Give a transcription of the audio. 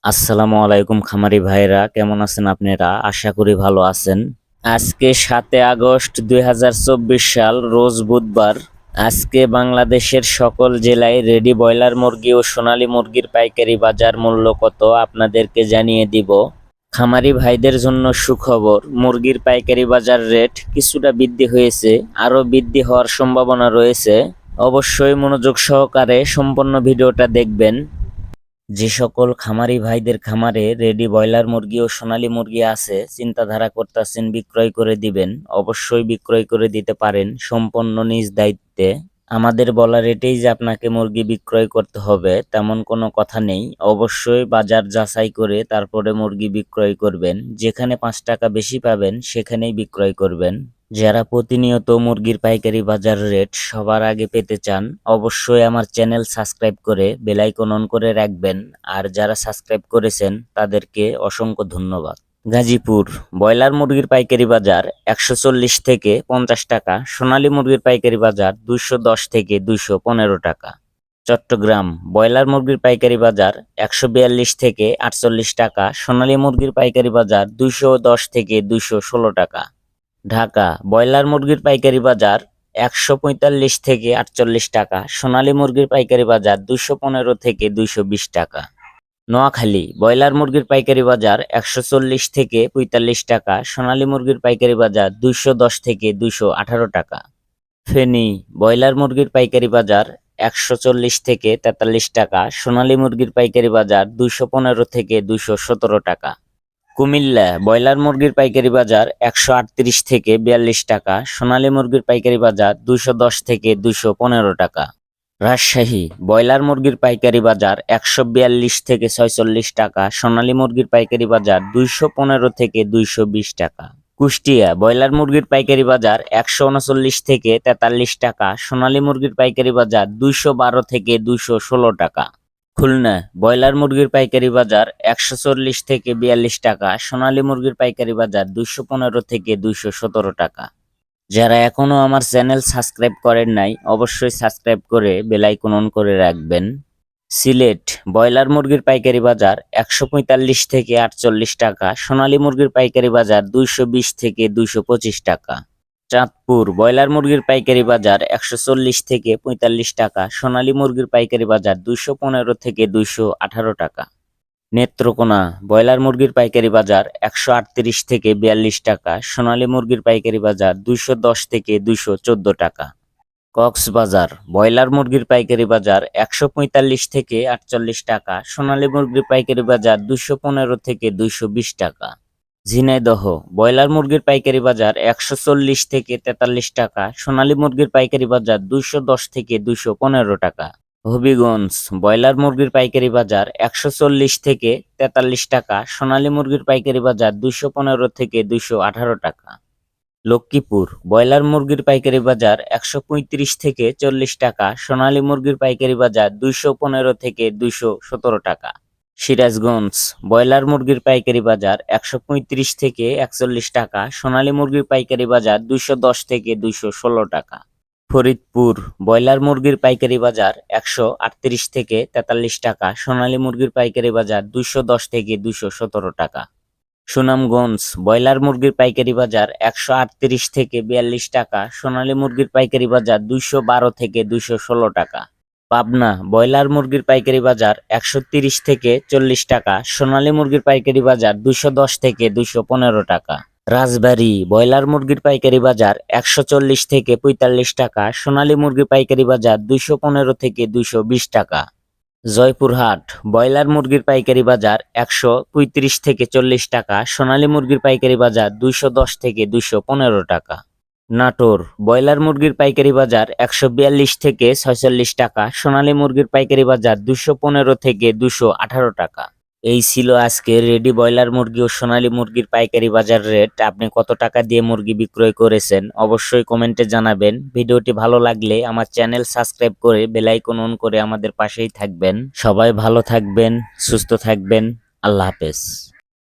আসসালামু আলাইকুম খামারি ভাইরা, কেমন আছেন আপনারা? আশা করি ভালো আছেন। আজকে 7 আগস্ট 2024 সাল, রোজ বুধবার। আজকে বাংলাদেশের সকল জেলায় রেডি ব্রয়লার মুরগি ও সোনালী মুরগির পাইকারি বাজার মূল্য কত আপনাদেরকে জানিয়ে দিব। খামারি ভাইদের জন্য সুখবর, মুরগির পাইকারি বাজার রেট কিছুটা বৃদ্ধি হয়েছে, আরও বৃদ্ধি হওয়ার সম্ভাবনা রয়েছে। অবশ্যই মনোযোগ সহকারে সম্পূর্ণ ভিডিওটা দেখবেন। যে সকল খামারি ভাইদের খামারে রেডি ব্রয়লার মুরগি ও সোনালী মুরগি আছে, চিন্তাধারা করতেছেন বিক্রয় করে দিবেন, অবশ্যই বিক্রয় করে দিতে পারেন সম্পূর্ণ নিজ দায়িত্বে। আমাদের বলা রেটেই যে আপনাকে মুরগি বিক্রয় করতে হবে তেমন কোনো কথা নেই। অবশ্যই বাজার যাচাই করে তারপরে মুরগি বিক্রয় করবেন। যেখানে 5 টাকা বেশি পাবেন সেখানেই বিক্রয় করবেন। যারা প্রতিনিয়ত মুরগির পাইকারি বাজার রেট সবার আগে পেতে চান, অবশ্যই আমার চ্যানেল সাবস্ক্রাইব করে বেল আইকন অন করে রাখবেন। আর যারা সাবস্ক্রাইব করেছেন তাদেরকে অসংখ্য ধন্যবাদ। গাজীপুর ব্রয়লার মুরগির পাইকারি বাজার 140 থেকে 50 টাকা, সোনালী মুরগির পাইকারি বাজার 210 থেকে 215 টাকা। চট্টগ্রাম ব্রয়লার মুরগির পাইকারি বাজার 142 থেকে 48 টাকা, সোনালী মুরগির পাইকারি বাজার 210 থেকে 216 টাকা। ঢাকা ব্রয়লার মুরগির পাইকারি বাজার 145 থেকে 48 টাকা, সোনালী মুরগির পাইকারি বাজার 215 থেকে 220 টাকা। নোয়াখালী ব্রয়লার মুরগির পাইকারি বাজার 140 থেকে 45 টাকা, সোনালী মুরগির পাইকারি বাজার 210 থেকে 218 টাকা। ফেনী ব্রয়লার মুরগির পাইকারি বাজার 140 থেকে 43 টাকা, সোনালী মুরগির পাইকারি বাজার 215 থেকে 217 টাকা। কুমিল্লা ব্রয়লার মুরগির পাইকারি বাজার 138 থেকে 42 টাকা, সোনালী মুরগির পাইকারি বাজার 210 থেকে 215 টাকা। রাজশাহী ব্রয়লার মুরগির পাইকারি বাজার 142 থেকে 46 টাকা, সোনালী মুরগির পাইকারি বাজার 215 থেকে 220 টাকা। কুষ্টিয়া ব্রয়লার মুরগির পাইকারি বাজার 139 থেকে 43 টাকা, সোনালী মুরগির পাইকারি বাজার 212 থেকে 216 টাকা। খুলনা ব্রয়লার মুরগির পাইকারি বাজার 140 থেকে 42 টাকা, সোনালী মুরগির পাইকারি বাজার 215 থেকে 217 টাকা। যারা এখনো আমার চ্যানেল সাবস্ক্রাইব করেন নাই, অবশ্যই সাবস্ক্রাইব করে বেল আইকন অন করে রাখবেন। সিলেট ব্রয়লার মুরগির পাইকারি বাজার 145 থেকে 48 টাকা, সোনালী মুরগির পাইকারি বাজার 220 থেকে 225 টাকা। চাঁদপুর ব্রয়লার মুরগির পাইকারি বাজার 140 থেকে 45 টাকা, সোনালী মুরগির পাইকারি বাজার 215 থেকে 218 টাকা। নেত্রকোনা ব্রয়লার মুরগির পাইকারি বাজার 138 থেকে 42 টাকা, সোনালী মুরগির পাইকারি বাজার 210 থেকে 214 টাকা। কক্সবাজার ব্রয়লার মুরগির পাইকারি বাজার 145 থেকে 48 টাকা, সোনালী মুরগির পাইকারি বাজার 215 থেকে 220 টাকা। ঝিনাইদহ ব্রয়লার মুরগির পাইকারি বাজার 140 থেকে 43 টাকা, সোনালী মুরগির পাইকারি বাজার 210 থেকে 215 টাকা। হবিগঞ্জ ব্রয়লার মুরগির পাইকারি বাজার 140 থেকে 43 টাকা, সোনালী মুরগির পাইকারি বাজার 215 থেকে 218 টাকা। লক্ষ্মীপুর ব্রয়লার মুরগির পাইকারি বাজার 135 থেকে 40 টাকা, সোনালী মুরগির পাইকারি বাজার 215 থেকে 217 টাকা। সিরাজগঞ্জ ব্রয়লার মুরগির পাইকারি বাজার 135 থেকে 41 টাকা, সোনালী মুরগির পাইকারি বাজার 210 থেকে 216 টাকা। ফরিদপুর ব্রয়লার মুরগির পাইকারি বাজার 138 থেকে 43 টাকা, সোনালী মুরগির পাইকারি বাজার 210 থেকে 217 টাকা। সুনামগঞ্জ ব্রয়লার মুরগির পাইকারি বাজার 138 থেকে 42 টাকা, সোনালী মুরগির পাইকারি বাজার 212 থেকে 216 টাকা। পাবনা ব্রয়লার মুরগির পাইকারি বাজার 130 থেকে 40 টাকা, সোনালী মুরগির পাইকারি বাজার 210 থেকে 215 টাকা। রাজবাড়ী ব্রয়লার মুরগির পাইকারি বাজার 140 থেকে 45 টাকা, সোনালী মুরগির পাইকারি বাজার 215 থেকে 220 টাকা। জয়পুরহাট ব্রয়লার মুরগির পাইকারি বাজার 135 থেকে 40 টাকা, সোনালী মুরগির পাইকারি বাজার 210 থেকে 215 টাকা। নাটোর ব্রয়লার মুরগির পাইকারি বাজার 142 থেকে 46 টাকা, সোনালী মুরগির পাইকারি বাজার 215 থেকে 218 টাকা। এই ছিল আজকে রেডি ব্রয়লার মুরগি ও সোনালী মুরগির পাইকারি বাজার রেট। আপনি কত টাকা দিয়ে মুরগি বিক্রয় করেছেন অবশ্যই কমেন্টে জানাবেন। ভিডিওটি ভালো লাগলে আমার চ্যানেল সাবস্ক্রাইব করে বেল আইকন অন করে আমাদের পাশেই থাকবেন। সবাই ভালো থাকবেন, সুস্থ থাকবেন। আল্লাহ হাফেজ।